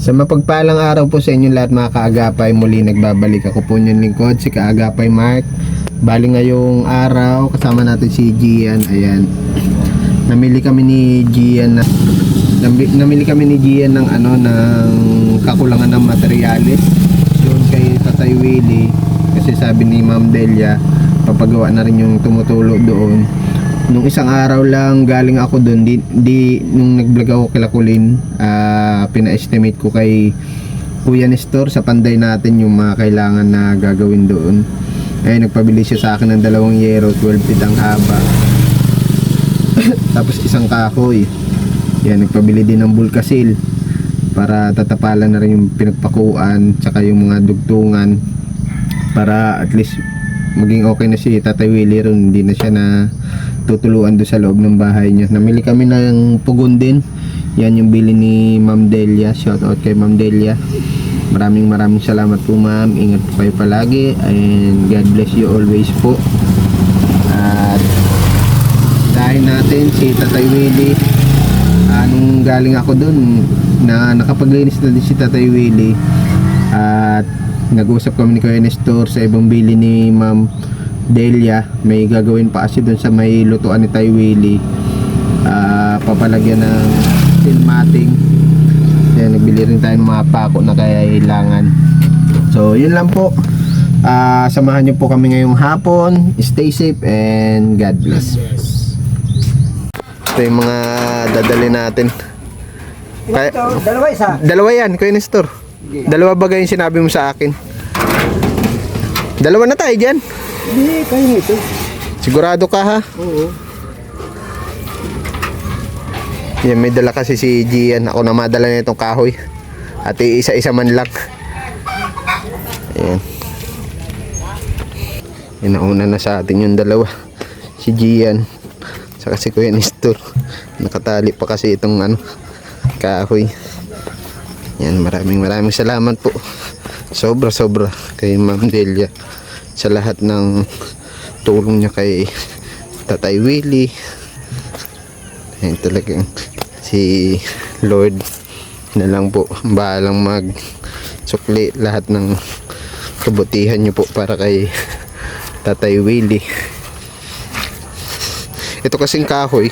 Sa mapagpalang araw po sa inyo lahat mga kaagapay, muli nagbabalik ako po inyong lingkod, si Kaagapay Mark. Bali ngayong araw, kasama natin si Gian. Ayan, namili kami ni Gian ng ng kakulangan ng materyales doon kay Tatay Willie. Kasi sabi ni Ma'am Delia, papagawa na rin yung tumutulo doon. Nung isang araw lang galing ako doon, nung nag-vlog ako kila Kulin, pina-estimate ko kay Kuya Nestor sa panday natin yung mga kailangan na gagawin doon. Ay nagpabili siya sa akin ng 2 yero, 12 feet ang haba. Tapos isang kahoy. Yan, nagpabili din ng bulkasil para tatapalan na rin yung pinagpakuan, tsaka yung mga dugtungan, para at least maging okay na si Tatay Willie ron, hindi na siya na tutuluan doon sa loob ng bahay niya. Namili kami ng pugon din. Yan yung bili ni Ma'am Delia. Shout out kay Ma'am Delia. Maraming salamat po ma'am. Ingat po kayo palagi and God bless you always po. At dahil natin si Tatay Willie, nung galing ako doon na nakapaglinis na din si Tatay Willie, at nag-usap kami ni Kuya Nestor sa ibang bili ni Ma'am Delia. May gagawin pa kasi doon sa may lutuan ni Tay Willie, papalagyan ng steel matting. Kaya nagbili rin tayo ng mga pako na kailangan. So yun lang po, samahan nyo po kami ngayong hapon. Stay safe and God bless. Ito yung mga dadali natin. Dalawa yan, Kuya Nestor. Dalawa bagay yung sinabi mo sa akin. Dalawa na tayo dyan. Hindi, kayo nito. Sigurado ka ha? Oo. Yan, may dala kasi si Gian. Ako na madala na itong kahoy. At isa-isa man lang. Ayan. Inauna na sa atin yung dalawa. Si Gian saka si Kuya Nestor. Nakatali pa kasi itong kahoy. Yan, maraming salamat po. Sobra kay Ma'am Delia sa lahat ng tulong niya kay Tatay Willie. Ayun, talagang si Lord na lang po bahalang magsukli lahat ng kabutihan niyo po para kay Tatay Willie. Ito kasing kahoy,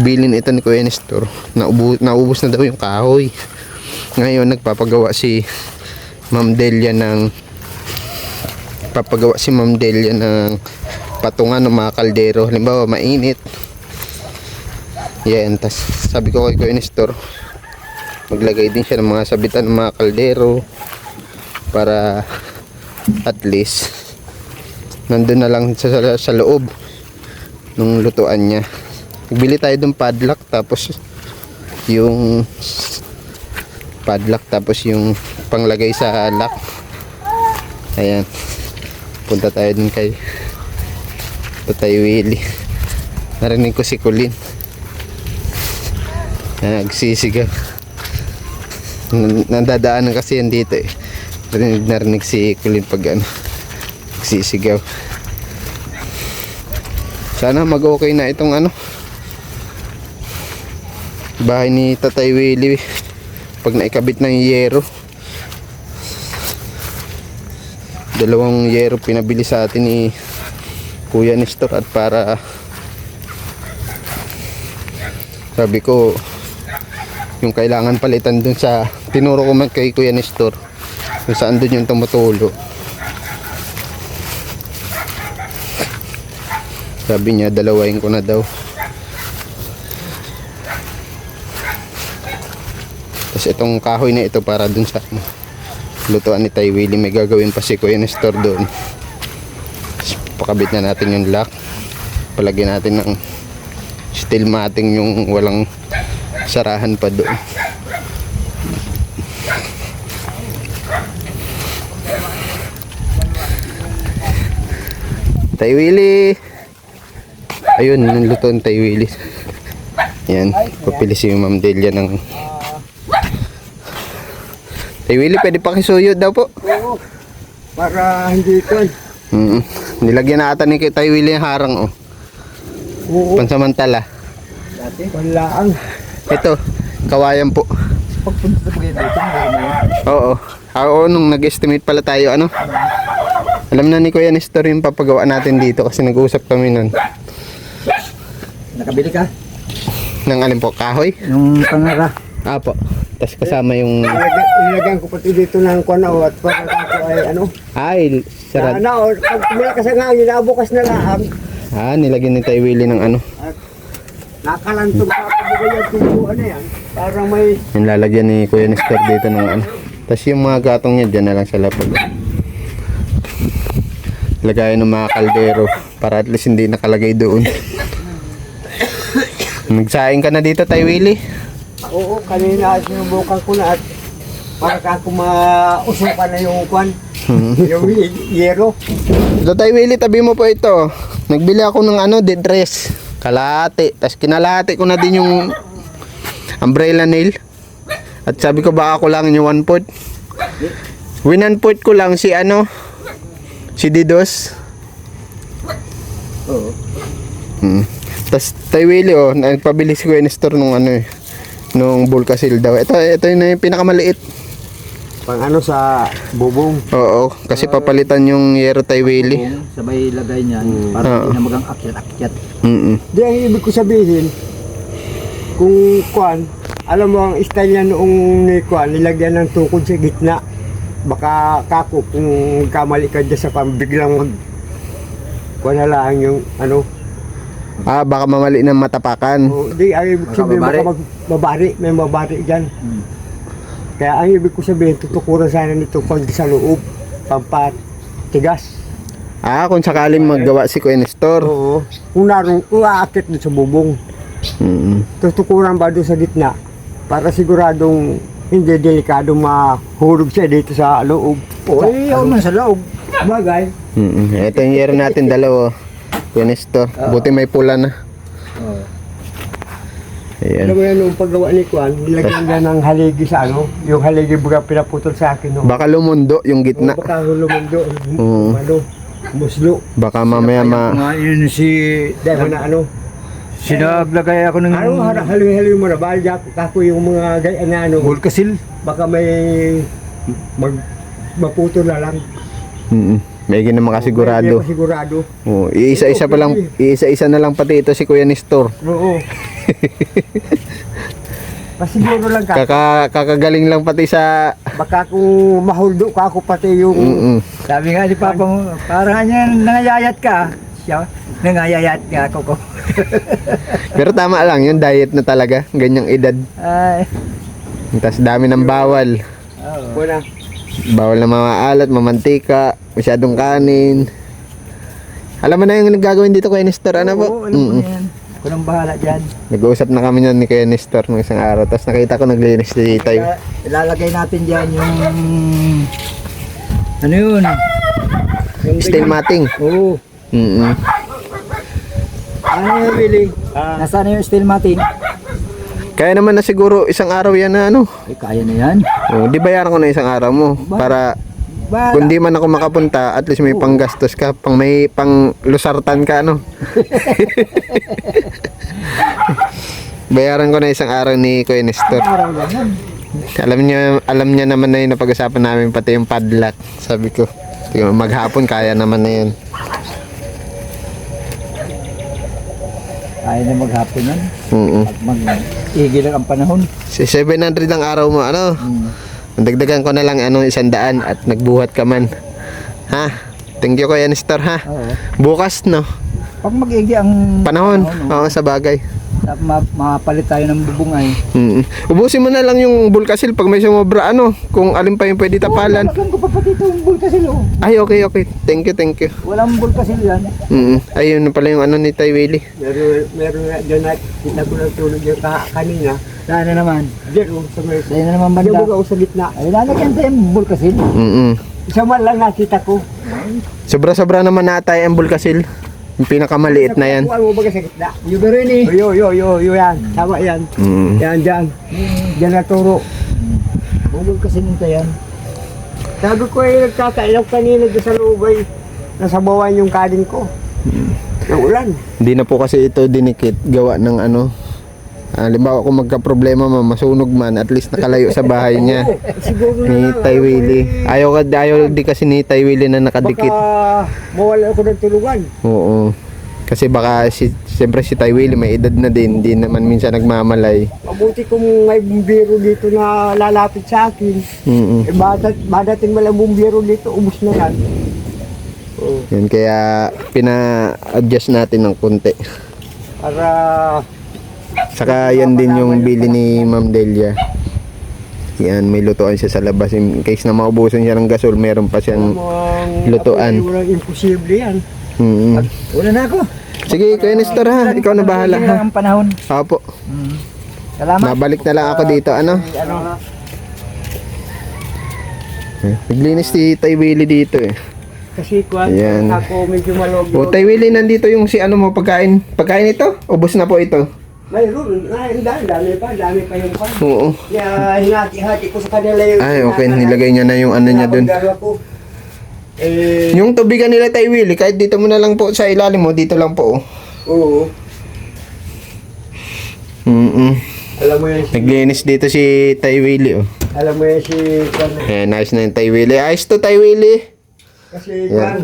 bilin ito ni Kuya Nestor. Naubos na daw yung kahoy. Ngayon nagpapagawa si Ma'am Delia ng patungan ng mga kaldero. Halimbawa mainit. Yan, tas sabi ko kay Kuya Nestor, maglagay din siya ng mga sabitan ng mga kaldero para at least nandun na lang sa loob ng lutuan niya. Nagbili tayo ng padlock, tapos yung panglagay sa lock. Ayan, punta tayo din kay Tatay Willie. Narinig ko si Kulin nagsisigaw. Nandadaanan kasi yan dito eh. Narinig si Kulin pag nagsisigaw. Sana mag-okay na itong bahay ni Tatay Willie pag naikabit na yung yero. 2 yero pinabili sa atin ni Kuya Nestor, at para sabi ko yung kailangan palitan dun sa tinuro ko man kay Kuya Nestor kung saan dun yung tumutulo. Sabi niya dalawain ko na daw. Tapos itong kahoy na ito para dun sa lutuan ni Tay Willie, may gagawin pa si Kuya Nestor doon. Pakabit na natin yung lock, palagyan natin ng steel matting yung walang sarahan pa doon. Tay Willie, ayun, lutuan Tay Willie. Yan, papili si Ma'am Delia ng Tay Willie, pwede pakisuyo daw po. Oo. Para hindi ito. Nilagyan na ata ni Tay Willie yung harang Oo. pansamantala. Dati, walaan. Ito, kawayan po. pagpunta sa bagay dito, meron mo yan. Oo. Oo, nung nag-estimate pala tayo, ano? Alam na ni Kuya Nestor yung papagawa natin dito kasi nag-uusap kami nun. Nakabili ka? Ng alin po, kahoy? Yung pangara. Apo. Tapos kasama yung... Ilagyan ko pati dito ng kuwanaw at para ako ay ano. Ay, sarad. Ano, pag malakas ang hangin, bukas na lang. Nilagyan ni Tay Willie ng ano. Nakalantog sa kabugay yung tubuan na yan. Parang may... Yung lalagyan ni Kuya Nestor dito ng ano. Tapos yung mga gatong niya, dyan na lang sa lapag. Lagayan ng mga kaldero para at least hindi nakalagay doon. Nagsaing ka na dito, Tay Willie? Oo, kanina sinubukan ko na at para ako mausukan na yung kwan. Yung yero. So, Tay Willie, tabi mo po ito. Nagbili ako ng ano, dead dress. Kalahati. Tapos kinalahati ko na din yung umbrella nail. At sabi ko baka ko lang yung 1/4. Winanport ko lang si ano, si Didos. Oo. Tapos Tay Willie, nagpabili si Kuya Nestor nung ano nung Bulkasil daw. Ito yung pinakamaliit. Pang ano sa bubong. Oo, kasi papalitan yung yero, Tay Willie. Kung sabay lagay niyan, para hindi na magang akyat-akyat. Di ang ibig ko sabihin, kung kwan, alam mo ang style niya noong ni kwan, nilagyan ng tukod sa gitna. Baka kako kung kamali ka dyan sa kwan, biglang mag kwan na lang yung ano. Baka mamali ng matapakan. O, di ang ibig Baka sabihin, mabari. baka mabari, may mabari dyan. Kaya ang ibig ko sabihin, tutukuran sana nito pag sa loob, pampatigas. Kung sakaling maggawa si Kuya Nestor. Oo. Kung aakit doon sa bubong, tutukuran ba doon sa gitna para siguradong hindi delikadong mahulog siya dito sa loob. Oo, ayaw man sa loob. Bagay. Ito yung yero natin, dalawa. Kuya Nestor. Buti may pula na. Alam Ayan. mo yan, nung paggawa ni Kwan, nilagyan niya ng haligi sa ano, yung haligi baga pinaputol sa akin. No? Baka lumundo yung gitna. Baka hulumundo, Oo. ano, muslo. Baka mamaya Nga yun si... Dahil na ano, Sinaglagay ako ng... ano, halo-halo mo na, bahal kako yung mga gaya na ano, Bulkasil. baka may maputol na lang. May naman kasigurado. May sigurado. Iisa-isa pa lang, iisa-isa na lang pati ito si Kuya Nestor. Oo. Pasiguro lang ka. Kakagaling lang pati sa... Baka kung mahuldo ka ako pati yung... Sabi nga ni Papa mo, parang yan, nangayayat ka. Siya, nangayayat nga ako ko. Pero tama lang, yung diet na talaga. Ganyang edad. Ay, Tapos dami ng bawal. Wala. Bawal na maalat, mamantika, masyadong kanin. Alam mo na yung gagawin dito kay Nestor, ano po? oo, alam ko na yan. Ako nang bahala dyan. Nag-uusap na kami niyan ni Kuya Nestor ng isang araw. Tapos nakita ko naglinis si Tay. Kaya ilalagay natin dyan yung... Ano yun? Steel matting. Oo. Ano yung Willie? Nasaan na yung steel matting? Kaya naman na siguro isang araw yan na ano. Ay, kaya na yan. Di bayaran ko na isang araw mo. Para Bahala. kung di man ako makapunta, at least may panggastos ka. May pang lusartan ka, ano. Bayaran ko na isang araw ni Kuya Nestor. Araw lang yan. Alam niya naman na yung napag-usapan namin, pati yung padlock. Sabi ko, maghapon kaya naman na yun. Kaya na maghapon yan. Pag mag-igil lang ang panahon. Si 700 ang araw mo, ano? Dagdagan ko na lang 100 at nagbuhat ka man. Ha? Thank you Kuya Nestor, ha? Oo. Bukas, no? Pag mag-igi ang Panahon. Oo, sa bagay. mapalit tayo ng bubungay. Ubusin mo na lang yung bulkasil pag may sumobra, ano? Kung alin pa yung pwede tapalan. Lagyan ko pa pati itong bulkasil. Oh. Ay, okay. Thank you. Walang bulkasil yan. Ayun na pala yung ano ni Tay Willie. Meron nga dyan na kita ko ng tulog yung kanina. Saan na naman? Dyan o, sa may... Saan na naman Yung banda? mga o sa gitna. Ay, lalagyan tayo ng bulkasil. Isa man lang nakita ko. Sobra-sobra naman natay ang bulkasil. Yung pinakamaliit na yan. Kuha mo ba sa gitna? Yung garo yun eh. Yo, yan. Tama yan. Yan, dyan. Dyan naturo. Bulkasil nito yan. Sabi ko ay nagkakailaw kanina doon sa loob ay nasa bawan yung kanin ko. Ng ulan. Hindi na po kasi ito dinikit. Gawa ng ano, Halimbawa kung magka-problema man, masunog man, at least nakalayo sa bahay niya. Siguro na Ni lang, Tay alam mo, Willie. Ayaw di kasi ni Tay Willie na nakadikit. Baka mawala ako ng tulungan. Oo. Kasi baka siyempre si Tay Willie may edad na din, hindi naman minsan nagmamalay. Mabuti kung may bumbiro dito na lalapit sa akin. Mm. Eh, badating malang bumbiro dito, ubus na yan. Oh, Yan kaya pina-adjust natin ng konti. para Saka yan din yung bili ni Ma'am Delia. Yan, may lutuan siya sa labas. In case na maubusan siya ng gasol, meron pa siyang lutuan. Walang imposible yan. Mm. Una na ako. Sige, Kuya Nestor ha. Ikaw na bahala Sige ha. lang ang panahon. Opo. Salamat. Mabalik na lang ako dito. Ano? Ano, Naglinis si Tay Willie dito eh. kasi kwan, Ayan. ako medyo malog. O Tay Willie, nandito yung si ano mo pagkain. Pagkain ito? Ubos na po ito. Mayroon, dami pa yung kwan. Oo. Kaya hinati-hati ko sa kanila yung... Ay, okay. Nilagay niya na yung ano niya dun. Ko. Eh, Yung tubigan nila Tay Willie, kahit dito mo na lang po sa ilalim mo, dito lang po. oo. Alam mo yan si... Naglinis dito si Tay Willie oh. Alam mo yan si... Kwan, Ayan, nice na yung Tay Willie. Ayos to Tay Willie. kasi Yan. kwan,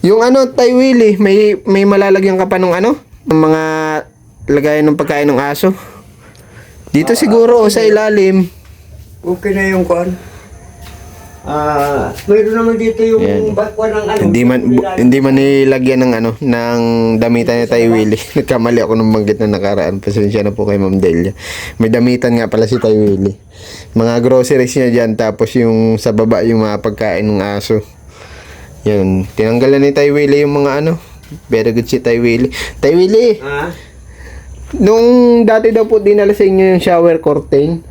Yung ano, Tay Willie, may malalagyan ka pa nung ano? Ng mga lagayan ng pagkain ng aso. Dito siguro sa ilalim. okay na yung kwan. Mayroon naman dito yung Yan. bakwa ng ano. Hindi man nilagyan ng ano, ng damitan ni Tay Willie. Nagkamali ako ng banggit na nakaraan. Pasensya na po kay Ma'am Delia. May damitan nga pala si Tay Willie. Mga groceries niya dyan, tapos yung sa baba yung mga pagkain ng aso. Yan, tinanggalan ni Tay Willie yung mga ano. Very good si Tay Willie. Tay Willie, nung dati daw po dinala sa inyo yung shower curtain,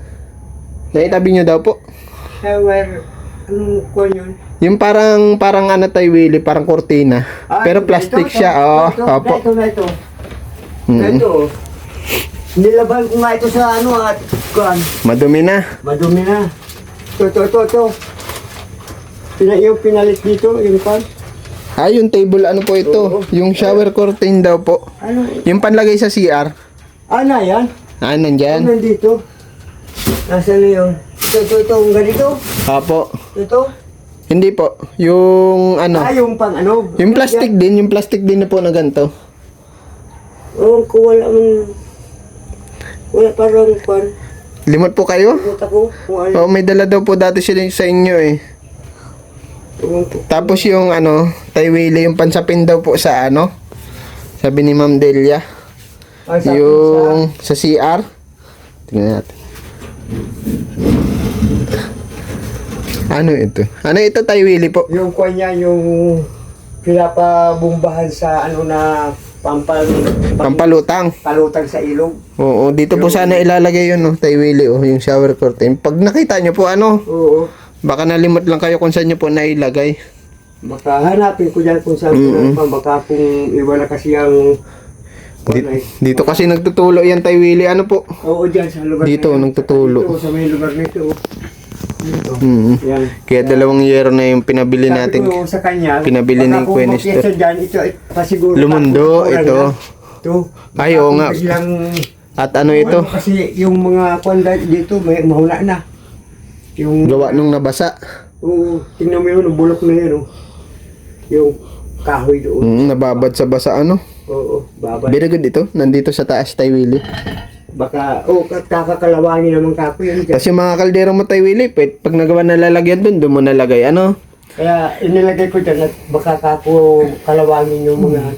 naitabi nyo daw po. Shower, anong kwan yun? Yung parang ano Tay Willie, parang kortina. Pero plastic siya. Oo, opo. Ito. Ito. Nilaban ko nga ito sa ano at kwan. Madumi na. Madumi na. Ito. Yung pinalit dito, yung kwan. Ah, yung table ano po ito? Oo. Yung shower curtain daw po. Ano? Yung panlagay sa CR. Ano yan? Ah, Ano nandyan. nandito? Nasaan na yun? Ito, ang ganito. Opo. Ito. Hindi po. Yung ano. Yung pang ano. Yung plastic din na po na ganito. Oo, kung wala parang kwan. Limot po kayo? Puta ko, kung ano. Oo, may dala daw po dati sila sa inyo eh. Tapos yung ano, Tay Willie, yung pansapin daw po sa ano, sabi ni Ma'am Delia, yung sa CR. Tingnan natin. Ano ito? Ano ito Tay Willie po? Yung kwan niya, yung pinapabumbahan sa ano na Pampalutang. palutang sa ilog. Oo, dito po sana ilalagay yun, no, Tay Willie, oh, yung shower curtain. Pag nakita nyo po, ano, Oo. baka nalimot lang kayo kung saan nyo po nailagay. Baka hanapin ko dyan kung saan ko baka kung iwan na kasi ang Dito kasi nagtutulo yan, Tay Willie. Ano po? oo, dyan sa lugar Dito, na yan. nagtutulo. Dito, sa may lugar nito. Dito. Yan. Kaya dalawang yero na yung pinabili Sabi natin. ko sa kanya, Pinabili ni baka kung Kuya Nestor. makyesa dyan, ito, pasiguro. Lumundo, ito. Ito. Ay, oo nga. Biglang, At ano ito? kasi yung mga kwanda dito, may mahula na. Yung, Gawa nung nabasa. oo, tingnan mo yun, ang bulok na yun. Oh. Yung kahoy doon. Nababad sa basa ano. Oo, babay. Very good ito. Nandito sa taas, Tay Willie. Baka, kakakalawangin naman kako yun dyan. Kasi mga kaldero mo, Tay Willie, pag nagawa na lalagyan doon mo nalagay. Ano? Kaya inilagay ko dyan at baka kako kalawangin yung mga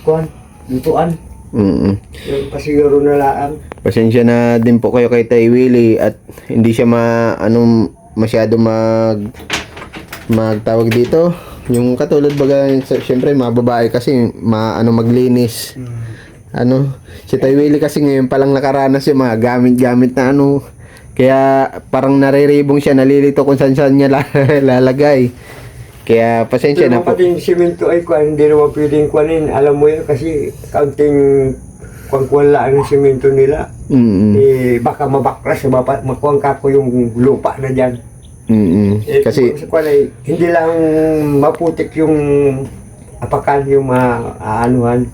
kuhan, lutuan. Yung pasiguro na laang. Pasensya na din po kayo kay Tay Willie at hindi siya masyado magtawag dito. Yung katulad baga, syempre mga babae kasi maglinis. Ano, si Tay Willie kasi ngayon palang nakaranas yung mga gamit-gamit na ano. Kaya parang nariribong siya, nalilito kung saan niya lalagay. Kaya pasensya na po. Pati yung simento ay kuhan, hindi naman pwedeng kuhanin. Alam mo yun kasi kaunting kuhan ng simento nila. Eh, baka mabaklas, makuha ka ko yung lupa na dyan. Eh, Kasi kuhan ay, hindi lang maputik yung apakan, yung maanuhan.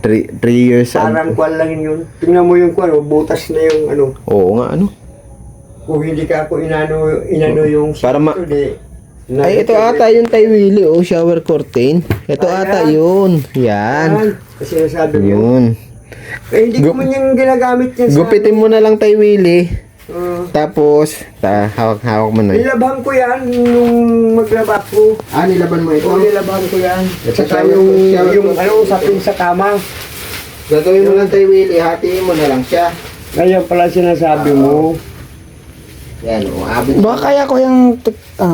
3 years. Parang kwan lang yun. Tingnan mo yung kwan, butas na yung ano. Oo nga, ano? Kung hindi ka ako inano yung Para ma- di, Ay, ito ata yung Tay Willie, oh, shower curtain. Ito ata yun. Yan. Kasi nasabi mo. Yun. Eh, hindi ko man yung ginagamit yan sa... Gupitin mo na lang Tay Willie. Uh, Tapos, hawak mo na. nilabhan ko yan nung maglaba ko. Nilaban mo Oo, nilabhan ko yan. Ito, Saka shower yung curtain. sapin sa kama. Gagawin mo lang Tay Willie, hatiin mo na lang siya. Ngayon pala sinasabi mo. Yan, abot. Baka kaya ko yung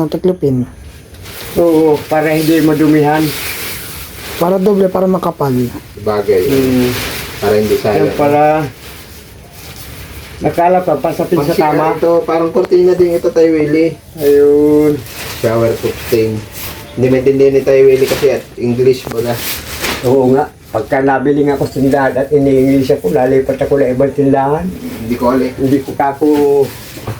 taklupin. Oo, para hindi madumihan. Para doble, para makapal. Bagay. Para hindi Yan sayang. pala. Nakala pa, pasapin sa kama. Ito, parang kurtina din ito Tay Willie. Ayun. Shower curtain. Hindi maintindihan ni Tay Willie kasi at English baga. Oo nga. Pagka nabiling ako sa tindahan at ini-English ako, lalipat ako na ibang tindahan. Hindi ko alam. Hindi ko kako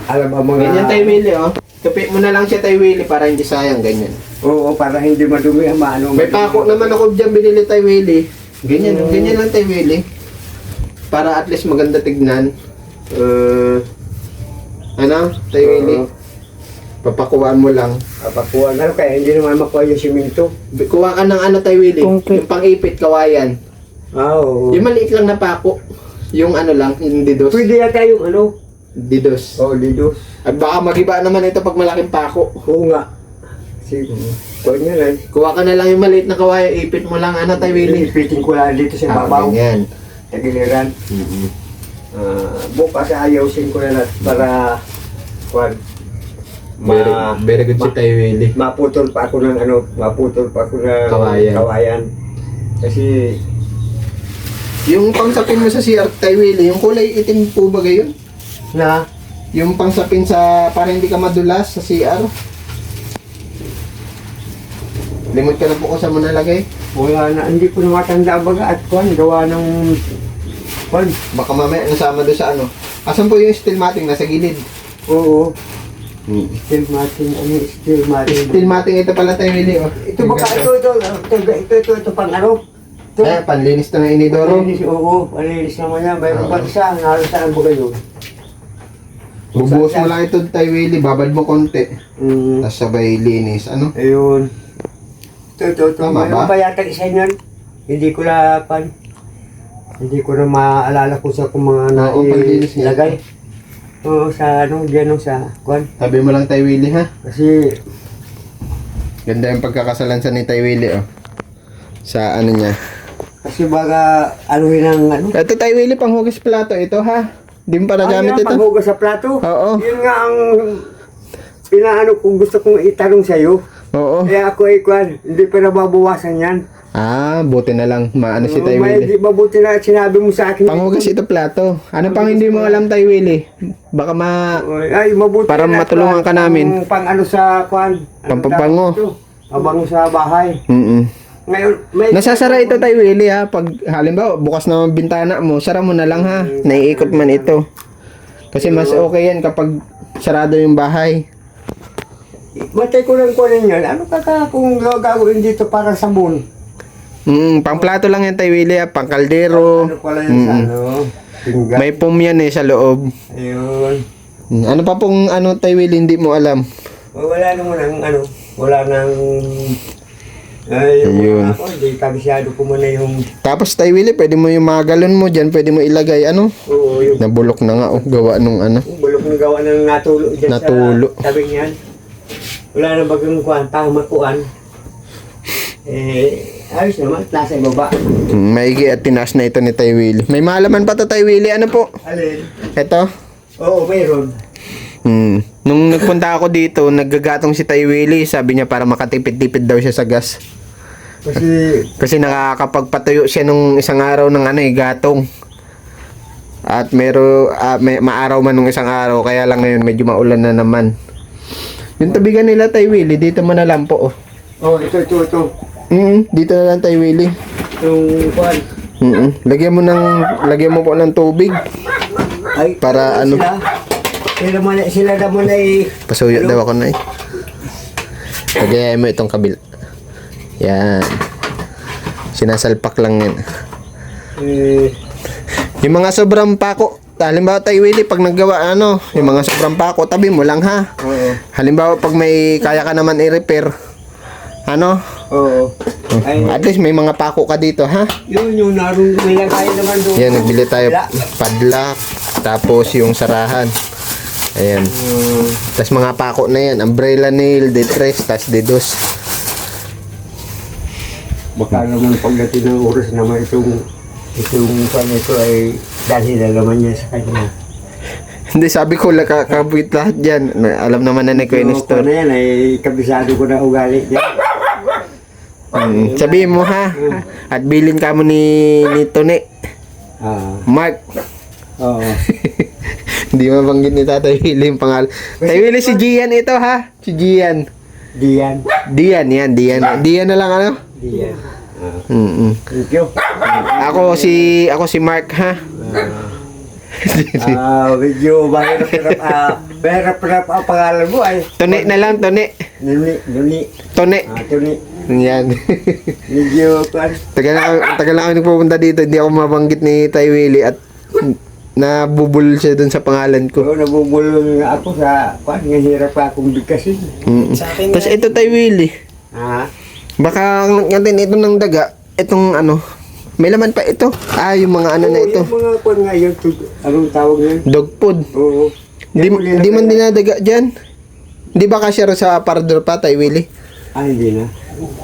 alam ang mga... Ganyan Tay Willie, oh. Tupi mo na lang siya Tay Willie para hindi sayang, ganyan. Oo, para hindi madumi ang maano. May pako naman ako dyan binili Tay Willie. Ganyan, ganyan lang Tay Willie. Para at least maganda tignan. Ano, Tay Willie? Papakuhaan mo lang. Papakuha na kaya hindi naman makuha yung siminto. Kuha ka ng ano Tay Willie? Concrete. Yung pang-ipit, kawayan. Oo. Yung maliit lang na pako. Yung ano lang, yung didos. Pwede yata yung ano? Didos. Oo, lidos. At baka magiba naman ito pag malaking pako. Oo nga. Sige. Kuha niya lang. Kuha ka na lang yung maliit na kawayan, ipit mo lang ano Tay Willie. Ipitin ko lang dito sa babaw. Ganyan. Tagiliran. Bukas ayusin ko na lang para kuhan. Very good si Tay Willie. Maputol pa ako ng ano, maputol pa ako ng Kawayan. Kasi Yung pangsapin mo sa CR Tay Willie, yung kulay itim po ba gayon? na Yung pangsapin sa para hindi ka madulas sa CR. Limot ka na po kung saan mo nalagay. wala na, hindi ko na matanda baga at kuhan, gawa ng kuhan. Baka mamaya nasama doon sa ano. Asan po yung steel matting? Nasa gilid. Oo. Steel matting, ano yung steel matting? Steel matting ito pala Tay Willie, oh. Ito baka ito pang ano? Ito. Eh, panlinis to ng inidoro. Palinis, oo, palinis naman yan. Mayroon pa isa, naroon saan ba kayo? Bubuhos mo lang ito Tay Willie, babad mo konti. Tapos sabay linis. Ano? Ayun. Ito. Tama Mayroon ba? pa yata isa yan. Hindi ko na hindi ko na maalala kung sa kung mga Oo, panlinis niya. nailagay. Oo, sa ano, diyan sa kuhan. Tabi mo lang Tay Willie, ha? Kasi, Ganda yung pagkakasalansan ni Tay Willie, oh. Sa ano niya. kasi baga, anuhin ang ano. Ito Tay Willie, panghugas plato ito, ha? Di mo pa nagamit ito. Panghugas sa plato. Oo. Yun nga ang inaano kung gusto kong itanong sa'yo. Oo. Kaya ako ay kuhan, hindi pa nababawasan yan. Buti na lang. Maano si Tay May Willie. di mabuti na sinabi mo sa akin. Panghugas ito plato. Ano pang hindi mo alam Tay Willie? Baka Ay, mabuti Para na matulungan ka namin. Pang ano sa kuhan. Pampabango. Pabango sa bahay. Ngayon, may... Nasasara ito Tay Willie, ha? Pag halimbawa bukas na ang bintana mo, sara mo na lang, ha? Naiikot man ito. Kasi mas okay yan kapag sarado yung bahay. Matay ko lang kunin yan. Ano kung gagawin dito para sa moon? Pang plato lang yan Tay Willie, ha? Pang kaldero. Ano pala yan sa ano? Pinggan. May foam yan sa loob. Ayun. Ano pa pong ano Tay Willie hindi mo alam? Wala naman ang ano. Wala nang... Ay, Ayun. ako, hindi kabisado ko muna yung... Tapos Tay Willie, pwede mo yung mga galon mo dyan, pwede mo ilagay ano? Oo, yung Nabulok na nga, gawa nung ano. bulok na gawa ng natulo dyan Natulo. sa tabi niyan. Wala na bagang kuhan, makuhan. Ayos naman, nasa ibaba. Maigi at tinaas na ito ni Tay Willie. May malaman pa to Tay Willie, ano po? Alin? Ito? Oo, mayroon. Nung nagpunta ako dito, naggagatong si Tay Willie, sabi niya para makatipid-tipid daw siya sa gas. Kasi nakakapagpatuyo siya nung isang araw ng gatong. At may maaraw man nung isang araw, kaya lang ngayon medyo maulan na naman. Yung tubigan nila Tay Willie, dito mo na lang po, oh. Oh, ito. Dito na lang Tay Willie. Yung kuhan. Lagyan mo po ng tubig. Ay, Para ano? Sila naman ay... Pasuyo daw ako na eh. Lagyan mo itong kabila. Yan. Sinasalpak lang yan. Yung mga sobrang pako, halimbawa tayo Willie, pag naggawa yung mga sobrang pako, tabi mo lang ha. Oo. Halimbawa pag may kaya ka naman i-repair, Oo. Ay, at least may mga pako ka dito ha. yun yung naroon, nilagay naman doon. Yan, nagbili tayo Wala. padlock, tapos yung sarahan. Ayan. Tapos mga pako na yan, umbrella nail, detress, tas dedos. Baka naman pagdating ng oras naman itong ito ay dahil na naman niya sa kanya. Hindi, sabi ko, kakabit lahat dyan. Alam naman na ni Kuya Yung Nestor. na yan ay kabisado ko na ugali niya. Sabihin mo ha. At bilin ka mo ni Tony. Mark. Oo. Hindi mabanggit ni Tatay Willie yung pangalan. Tatay Willie, si Gian ito ha. Si Gian. Diyan. Dian yan, Dian. Dian na lang ano? Diyan. Thank you. Ako si Mark ha. Medyo mahirap ang pangalan mo ay. Tony na lang, Tony. Nuni. Tony. Tuni. Yan. Medyo kuan. Tagal na ako nagpupunta dito. Hindi ako mabanggit ni Tay Willie at nabubul siya dun sa pangalan ko. Oo, nabubulong nga ako sa kuan. Hirap pa akong bigkasin. Tapos ito Tay Willie. Baka natin ito ng daga. Itong may laman pa ito. Yung mga na ito. Yung mga kuan nga yun. Anong tawag yun? Dog food. Oo. Di man dinadaga dyan. Di ba kasya rin sa parador pa, Tay Willie? Hindi na.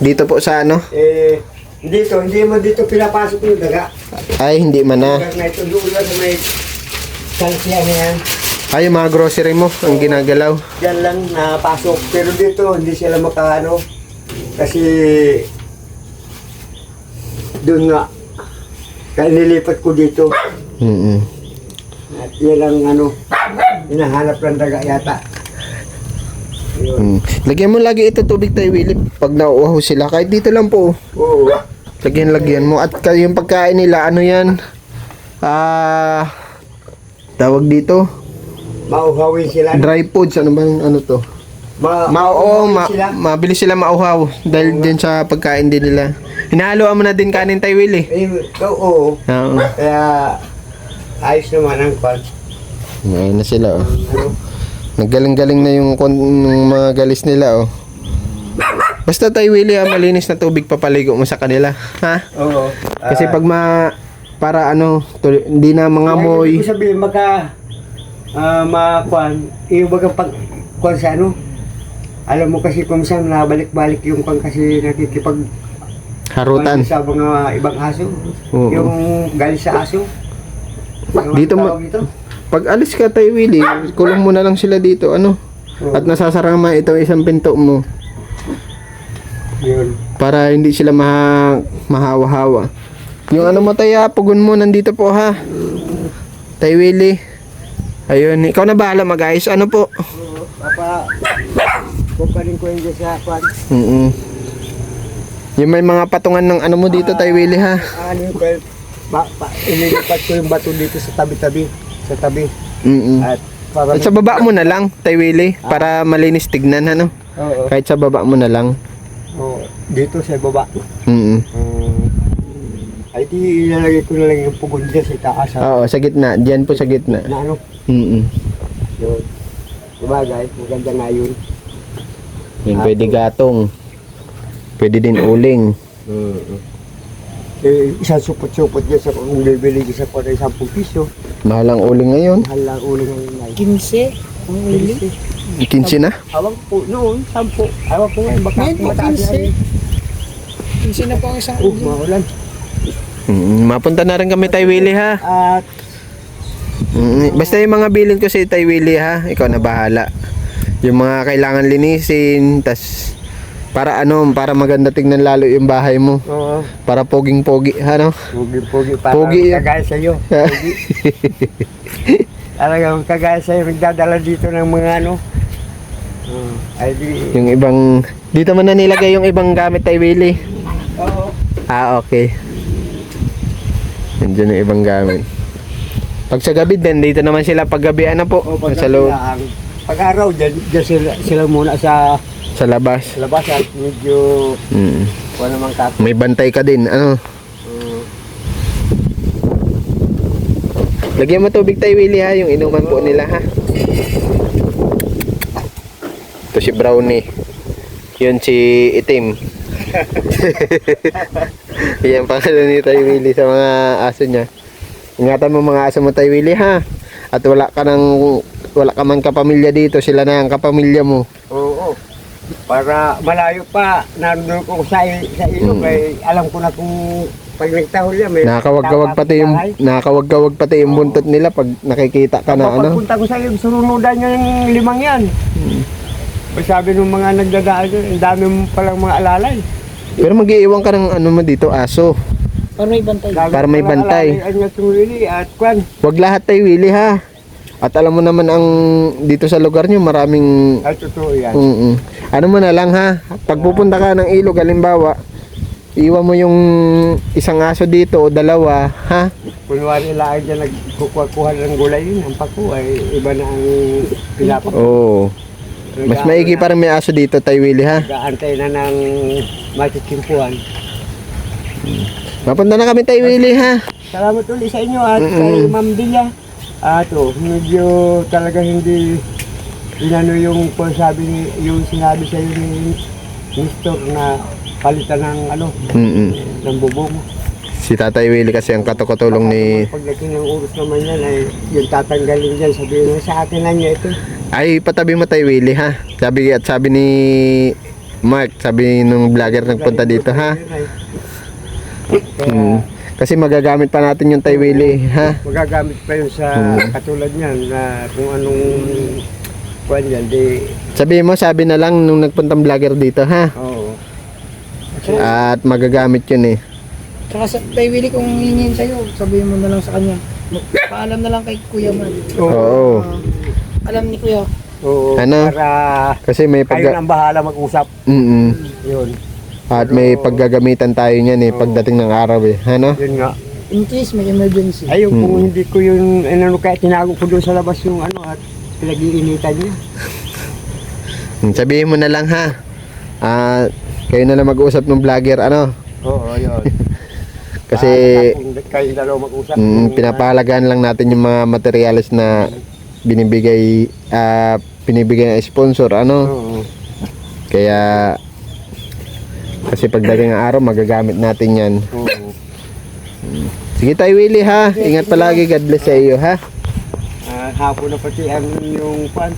Dito po sa Hindi mo dito pinapasok yung daga. Ay, hindi man na. Daga na ito doon lang sa may salsiya na yan. Ay, yung mga grocery mo, ang ginagalaw. Diyan lang napasok. Pero dito, hindi sila makaano. Kasi doon nga. Kaya nilipat ko dito. At yan ang hinahanap ng daga yata. Yun. Lagyan mo lagi ito tubig, Tay Willie. Pag nauuhaw sila, kahit dito lang po. Oo. Lagyan mo. At yung pagkain nila, ano yan? Tawag dito? Mauhawin sila. Dry foods. Ano ba yung to? Mabilis sila mauhaw. Dahil din sa pagkain din nila. Hinahaluan mo na din kanin, Tay Willie. Oo. Oo. Kaya ayos naman ang pan. Ngayon na sila, Naggaling-galing na yung mga galis nila, Basta Tay Willie, malinis na tubig papaligo mo sa kanila, ha? Oo. Kasi pag para hindi na mangamoy. Ibig sabihin, makuan, baga pag kuan sa alam mo kasi kung saan nabalik-balik yung kuan kasi nakikipag Harutan. sa mga ibang aso. Oo. Yung galis sa aso. Dito pag alis ka, Tay Willie, kulong mo na lang sila dito, At nasasarama itong isang pinto mo Yun. para hindi sila mahawa-hawa. Yung mo, Tay, pugon mo nandito po, ha? Tay Willie. Ayun, ikaw na bahala mag-ayos. Ano po? Kumparin ko yung sa kuan. Yung may mga patungan ng mo dito, Tay Willie, ha? Inilipat ko yung bato dito sa tabi-tabi. Sa tabi. At At sa baba mo na lang, Tay Willie, para malinis tignan, Oo. Kahit sa baba mo na lang. Dito sa baba. Ay di ilalagay ko na lang yung pugon dyan sa taas. Oo, sa gitna. Diyan po sa gitna. Na Yun. Kumagay, maganda nga yun. Yung pwede gatong. Pwede din uling. Isang supot-supot dyan sa kung bibili ko sa kung 10 piso. Mahal ang uling ngayon. Mahal lang uling ngayon ay. 15? Ang wili? 15 na? Awang po, noon, 10. Awang po ngayon, baka Ngayon po, mataas na 15. rin. 15 na po ang isang Maulan. Mapunta na rin kami, Tay Willie, ha? At Basta yung mga bilin ko si Tay Willie, ha? Ikaw na bahala. Yung mga kailangan linisin, tas para para maganda tignan lalo yung bahay mo. oo, Para poging-pogi, pogi-pogi para Pogi. kagaya sa iyo. Pogi. Talagang kagaya sa iyo, nagdadala dito ng mga ay di. Yung ibang, dito man na nilagay yung ibang gamit, Tay Willie. Oo. Okay. Nandiyan yung ibang gamit. Pag sa gabi din, dito naman sila pag gabi, po? Sa loob, Pag-araw, dyan sila muna sa sa labas. labas at medyo wala namang May bantay ka din, Lagyan mo tubig tayo, Willie, ha? Yung inuman po nila, ha? Ito si Brownie. Yun si Itim. Yan pangalan ni Tay Willie sa mga aso niya. Ingatan mo mga aso mo, Tay Willie, ha? At wala ka man kapamilya dito, sila na ang kapamilya mo. Oo. Para malayo pa, nandun ko sa ilog, ay alam ko na kung pag nagtahol yan, may Nakakawag-kawag pati yung buntot nila pag nakikita ka na ano. Pagpunta ko sa ilog, sununudan niya yung limang yan. Sabi ng mga nagdadaan yun, ang dami mo palang mga alalay. Pero mag-iiwan ka ng ano mo dito, aso. Para may bantay. Para may bantay. At kwan, Wag lahat tayo, Willie, ha? At alam mo naman ang dito sa lugar nyo, maraming... ay totoo yan. Ano mo na lang, ha? Pag pupunta ka ng ilog, halimbawa, iwan mo yung isang aso dito o dalawa, ha? Kunwari lang dyan nagkukuha ng gulay yun, ang pako ay iba na ang pinapako. Oo. Mas maigi parang may aso dito, tayo, Willie, ha? Gaantay na ng matitimpuhan. Mapunta na kami, tayo, Willie, ha? Salamat ulit sa inyo at kay Ma'am Dilla. Medyo talaga hindi inano yung yung sinabi sa iyo ni Mr. na palitan ng ng bubong. Si Tatay Willie kasi ang katulong ni... Pagdating ng oras naman yan ay yung tatanggalin dyan, sabihin mo sa akin na niya ito. Ay, patabi mo, tayo, Willie, ha? Sabi ni Mark, sabi nung vlogger nagpunta dito, ha? Kasi magagamit pa natin yung tayo, Willie, ha? Magagamit pa yun sa katulad niyan na kung anong kuwan yan, di... Sabi na lang nung nagpuntang vlogger dito, ha? Oo. At magagamit yun, eh. Tsaka sa Tay Willie, kung hingin sa'yo, sabihin mo na lang sa kanya. Paalam na lang kay Kuya Man. Oo. Alam ni Kuya. Oo, Ano? para Kasi may kayo ang bahala mag-usap. Yun. At may paggagamitan tayo niyan, eh, pagdating ng araw, eh. Ano? Yun nga. In case may emergency. Ayun, kung hindi ko yung kaya tinago ko doon sa labas yung at pinag-iinitan niya. Sabihin mo na lang, ha? Kayo na lang mag-usap ng vlogger, ano? Oo, yun. Kasi Kung kayo dalawa mag-usap. pinapahalagaan lang natin yung mga materials na binibigay ng sponsor, ano? Oo. Kaya kasi pagdating ng araw magagamit natin yan. Oo. Sige tayo, Willie, ha? Ingat palagi, God bless sa iyo, ha? Hapon na pati ang yung pan,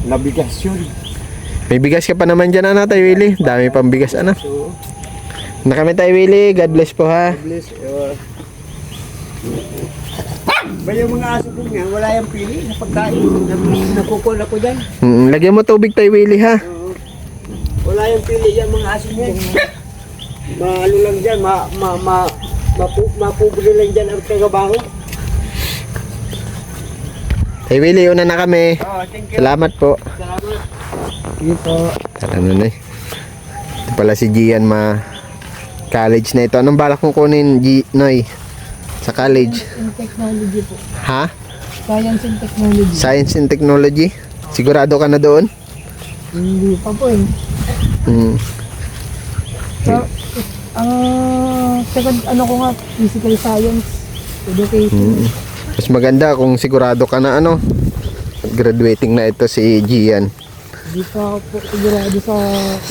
nabigas yun. May bigas ka pa naman dyan, ano, tayo, Willie? Dami pang bigas, ano? So, Na kami, tayo, Willie. God bless po, ha? bless. Ba yung mga aso ko nga, wala yung pili sa pagkain. Nakukul ako dyan. Lagyan mo tubig, tayo, Willie, ha? Wala yung pili yan mga aso niya. Maano lang dyan, mapubre lang dyan ang kagabaho. Tayo, Willie, una na kami. Thank you. Salamat po. Salamat. Dito. Ano na, eh? Ito pala si Gian, college na ito. Anong balak mong kunin, Noy? Sa college? In technology po. Ha? Science and technology. Science and Technology? Sigurado ka na doon? Hindi pa po eh. So, ang second ko nga, physical science, education. Mas maganda kung sigurado ka na, ano, graduating na ito si Gian. Hindi pa ako po sigurado sa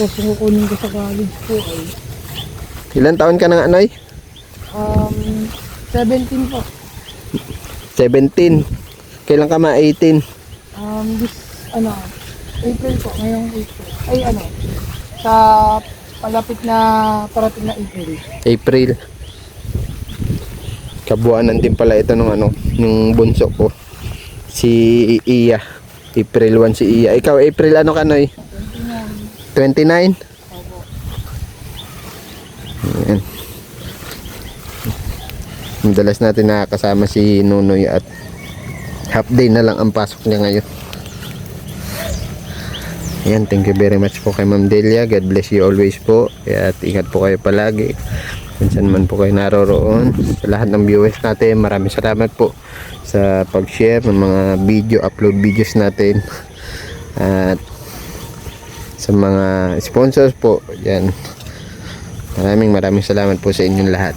course na kukunin ko sa college po ay Ilan taon ka na, Noy? 17 po. 17. Kailan ka ma-18? April po, ngayong April. Ay sa palapit na parating na April. April. Kabuanan din pala ito nung yung bunso ko. Si Iya. April 1 si Iya. Ikaw, April ano ka, Noy? 29? Opo. Ayan. Madalas natin nakakasama si Nunoy at half day na lang ang pasok niya ngayon. Ayan, thank you very much po kay Ma'am Delia. God bless you always po. At ingat po kayo palagi. Kung saan man po kayo naroroon. Sa lahat ng viewers natin, maraming salamat po sa pag-share ng mga video, upload videos natin. At sa mga sponsors po, yan. Maraming salamat po sa inyong lahat.